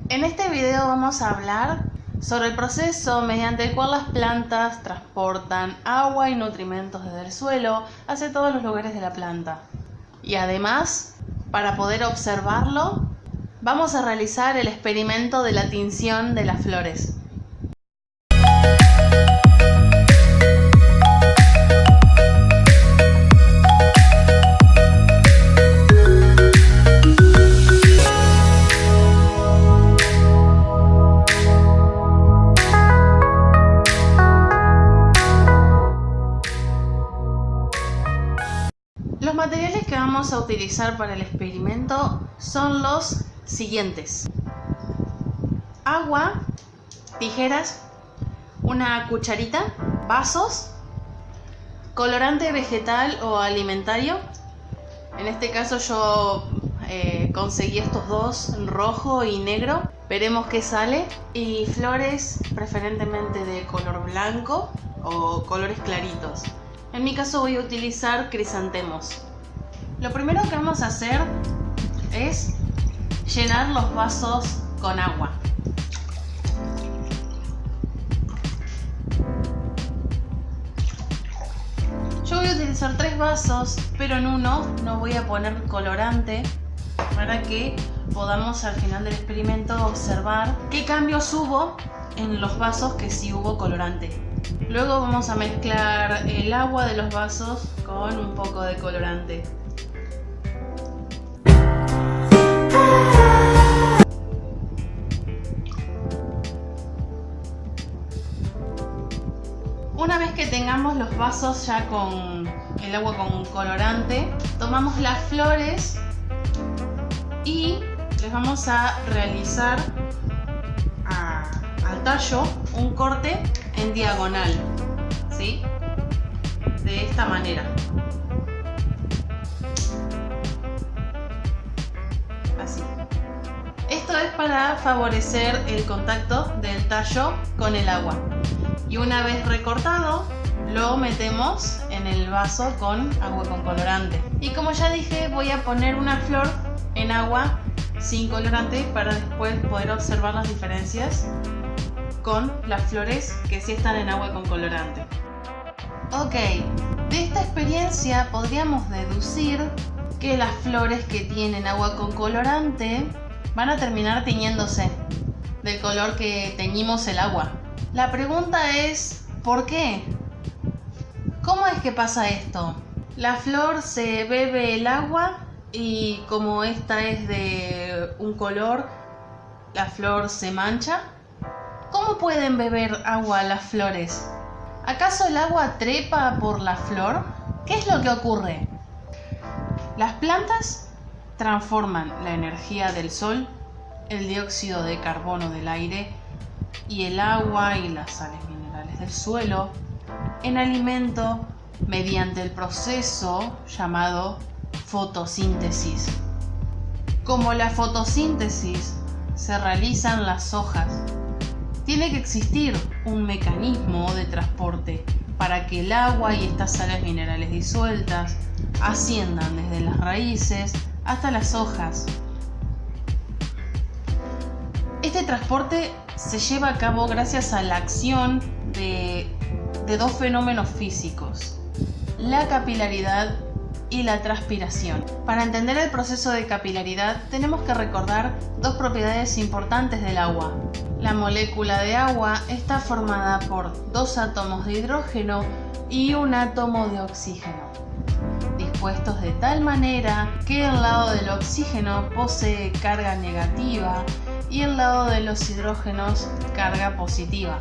En este video vamos a hablar sobre el proceso mediante el cual las plantas transportan agua y nutrimentos desde el suelo hacia todos los lugares de la planta. Y además, para poder observarlo, vamos a realizar el experimento de la tinción de las flores. Los materiales que vamos a utilizar para el experimento son los siguientes: agua, tijeras, una cucharita, vasos, colorante vegetal o alimentario. En este caso yo conseguí estos dos, rojo y negro. Veremos qué sale. Y flores preferentemente de color blanco o colores claritos. En mi caso voy a utilizar crisantemos. Lo primero que vamos a hacer es llenar los vasos con agua. Yo voy a utilizar 3 vasos, pero en uno no voy a poner colorante para que podamos al final del experimento observar qué cambios hubo en los vasos que sí hubo colorante. Luego vamos a mezclar el agua de los vasos con un poco de colorante. Una vez que tengamos los vasos ya con el agua con colorante, tomamos las flores y les vamos a realizar al tallo un corte en diagonal, ¿sí? De esta manera. Así. Esto es para favorecer el contacto del tallo con el agua. Y una vez recortado, lo metemos en el vaso con agua con colorante. Y como ya dije, voy a poner una flor en agua sin colorante para después poder observar las diferencias con las flores que sí están en agua con colorante. Ok, de esta experiencia podríamos deducir que las flores que tienen agua con colorante van a terminar tiñéndose del color que teñimos el agua. La pregunta es, ¿por qué? ¿Cómo es que pasa esto? La flor se bebe el agua y como esta es de un color, la flor se mancha. ¿Cómo pueden beber agua las flores? ¿Acaso el agua trepa por la flor? ¿Qué es lo que ocurre? Las plantas transforman la energía del sol, el dióxido de carbono del aire y el agua y las sales minerales del suelo en alimento mediante el proceso llamado fotosíntesis. Como la fotosíntesis se realiza en las hojas, tiene que existir un mecanismo de transporte para que el agua y estas sales minerales disueltas asciendan desde las raíces hasta las hojas. Este transporte se lleva a cabo gracias a la acción de dos fenómenos físicos: la capilaridad y la transpiración. Para entender el proceso de capilaridad tenemos que recordar dos propiedades importantes del agua. La molécula de agua está formada por 2 átomos de hidrógeno y un átomo de oxígeno, dispuestos de tal manera que el lado del oxígeno posee carga negativa y el lado de los hidrógenos carga positiva.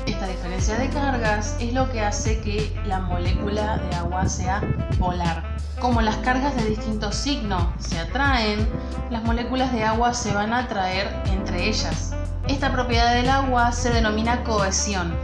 Esta diferencia de cargas es lo que hace que la molécula de agua sea polar. Como las cargas de distinto signo se atraen, las moléculas de agua se van a atraer entre ellas. Esta propiedad del agua se denomina cohesión.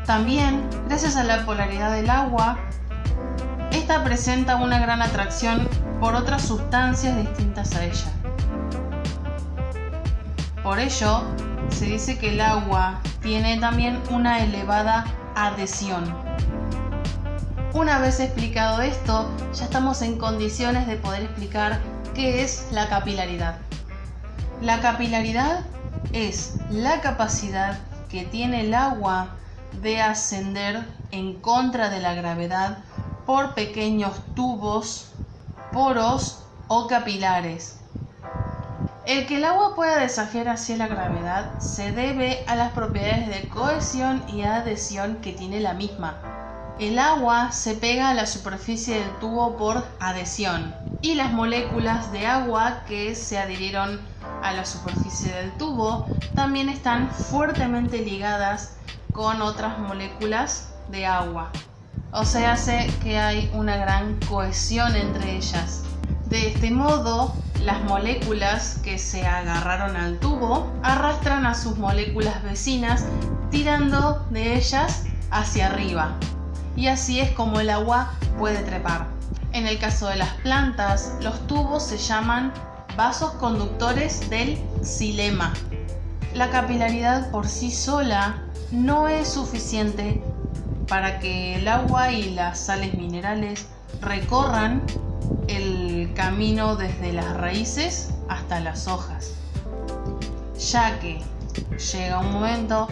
También, gracias a la polaridad del agua, esta presenta una gran atracción por otras sustancias distintas a ella. Por ello, se dice que el agua tiene también una elevada adhesión. Una vez explicado esto, ya estamos en condiciones de poder explicar qué es la capilaridad. La capilaridad es la capacidad que tiene el agua de ascender en contra de la gravedad por pequeños tubos, poros o capilares. El que el agua pueda desafiar hacia la gravedad se debe a las propiedades de cohesión y adhesión que tiene la misma. El agua se pega a la superficie del tubo por adhesión y las moléculas de agua que se adhirieron a la superficie del tubo también están fuertemente ligadas con otras moléculas de agua. O sea, hace que hay una gran cohesión entre ellas. De este modo, las moléculas que se agarraron al tubo arrastran a sus moléculas vecinas tirando de ellas hacia arriba. Y así es como el agua puede trepar. En el caso de las plantas, los tubos se llaman vasos conductores del xilema. La capilaridad por sí sola no es suficiente para que el agua y las sales minerales recorran el camino desde las raíces hasta las hojas, ya que llega un momento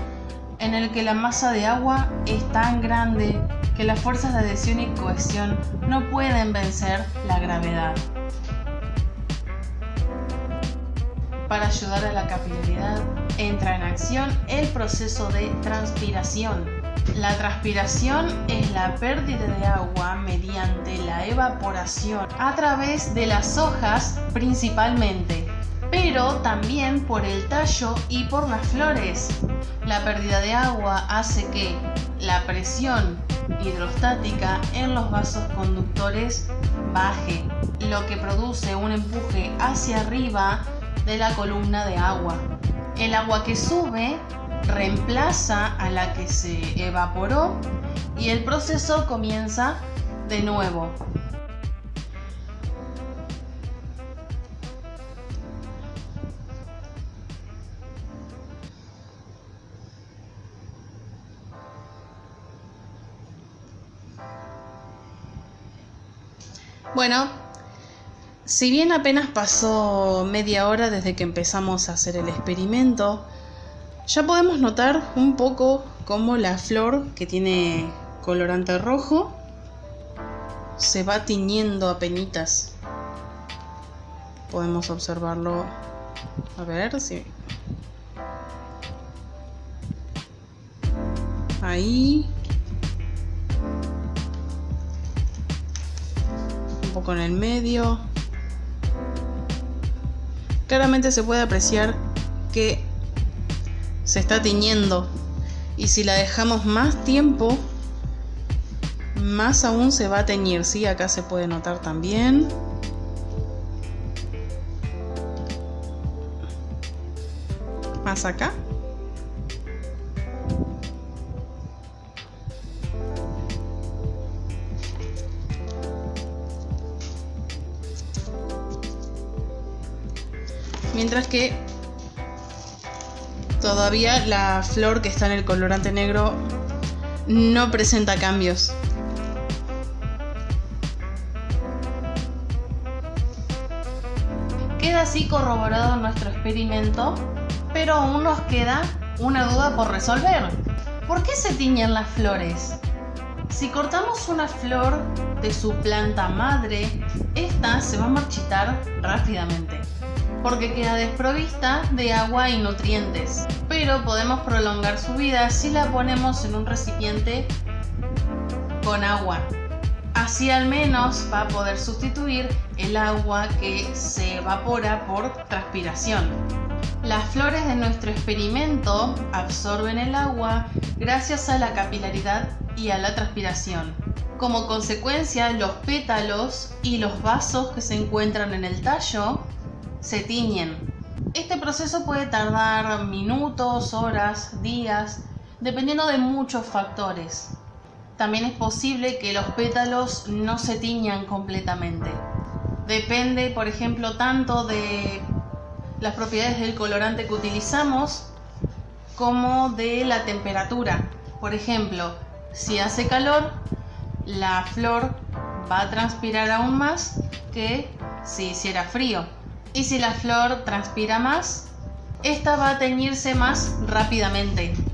en el que la masa de agua es tan grande que las fuerzas de adhesión y cohesión no pueden vencer la gravedad. Para ayudar a la capilaridad entra en acción el proceso de transpiración. La transpiración es la pérdida de agua mediante la evaporación a través de las hojas principalmente, pero también por el tallo y por las flores. La pérdida de agua hace que la presión hidrostática en los vasos conductores baje, lo que produce un empuje hacia arriba de la columna de agua. El agua que sube reemplaza a la que se evaporó y el proceso comienza de nuevo. Bueno, si bien apenas pasó media hora desde que empezamos a hacer el experimento, ya podemos notar un poco cómo la flor, que tiene colorante rojo, se va tiñendo apenitas. Podemos observarlo. A ver si... Ahí. Un poco en el medio. Claramente se puede apreciar que se está tiñendo, y si la dejamos más tiempo, más aún se va a teñir. ¿Sí? Acá se puede notar también. Más acá. Mientras que todavía la flor que está en el colorante negro no presenta cambios. Queda así corroborado nuestro experimento, pero aún nos queda una duda por resolver. ¿Por qué se tiñen las flores? Si cortamos una flor de su planta madre, esta se va a marchitar rápidamente, porque queda desprovista de agua y nutrientes. Pero podemos prolongar su vida si la ponemos en un recipiente con agua. Así al menos va a poder sustituir el agua que se evapora por transpiración. Las flores de nuestro experimento absorben el agua gracias a la capilaridad y a la transpiración. Como consecuencia, los pétalos y los vasos que se encuentran en el tallo se tiñen. Este proceso puede tardar minutos, horas, días, dependiendo de muchos factores. También es posible que los pétalos no se tiñan completamente. Depende, por ejemplo, tanto de las propiedades del colorante que utilizamos como de la temperatura. Por ejemplo, si hace calor, la flor va a transpirar aún más que si hiciera frío. Y si la flor transpira más, esta va a teñirse más rápidamente.